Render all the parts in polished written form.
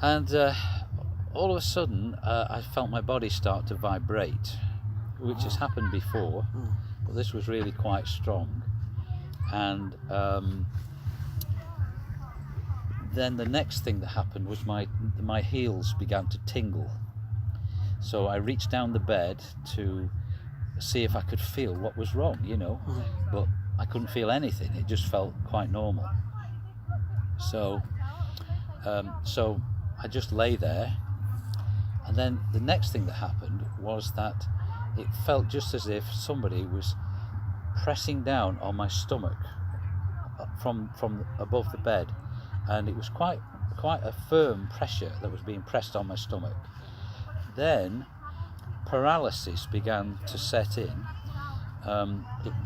And all of a sudden, I felt my body start to vibrate, which has happened before, but this was really quite strong. And then the next thing that happened was my heels began to tingle. So I reached down the bed to see if I could feel what was wrong, but I couldn't feel anything. It just felt quite normal. So I just lay there, and then the next thing that happened was that it felt just as if somebody was pressing down on my stomach from above the bed, and it was quite a firm pressure that was being pressed on my stomach. Then paralysis began to set in.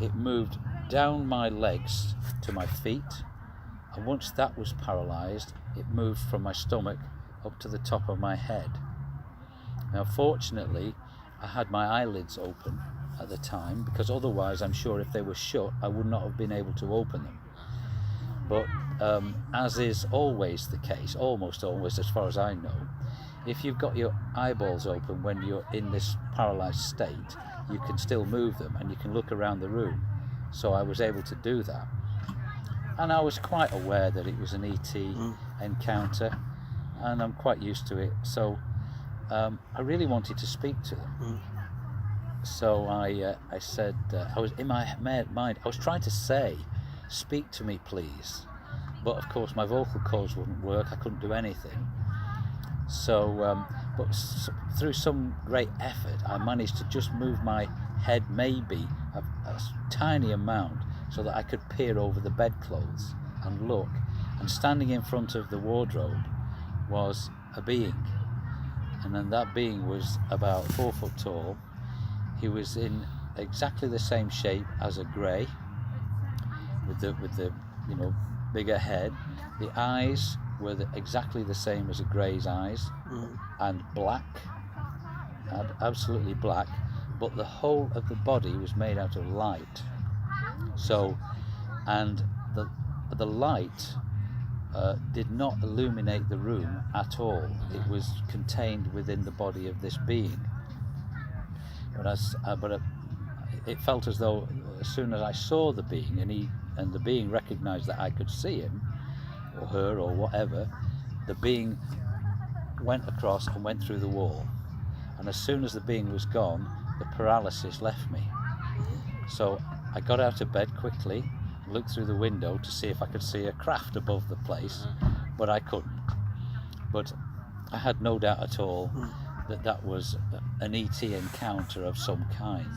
It moved down my legs to my feet, and once that was paralyzed, it moved from my stomach up to the top of my head. Now fortunately I had my eyelids open at the time, because otherwise I'm sure if they were shut I would not have been able to open them. But as is always the case, almost always as far as I know, if you've got your eyeballs open when you're in this paralyzed state, you can still move them and you can look around the room. So I was able to do that, and I was quite aware that it was an ET encounter, and I'm quite used to it. So I really wanted to speak to them. So I said, I was in my mind, I was trying to say, "Speak to me, please," but of course my vocal cords wouldn't work. I couldn't do anything. So, but through some great effort, I managed to just move my head maybe a tiny amount, so that I could peer over the bedclothes and look. And standing in front of the wardrobe was a being, and then that being was about 4 foot tall. He was in exactly the same shape as a grey, with the bigger head. The eyes were exactly the same as a grey's eyes, and black, absolutely black, but the whole of the body was made out of light. So, and the light did not illuminate the room at all. It was contained within the body of this being. But it felt as though as soon as I saw the being, and the being recognized that I could see him or her or whatever, the being went across and went through the wall. And as soon as the being was gone, the paralysis left me. So I got out of bed quickly, looked through the window to see if I could see a craft above the place, but I couldn't. But I had no doubt at all that that was an ET encounter of some kind.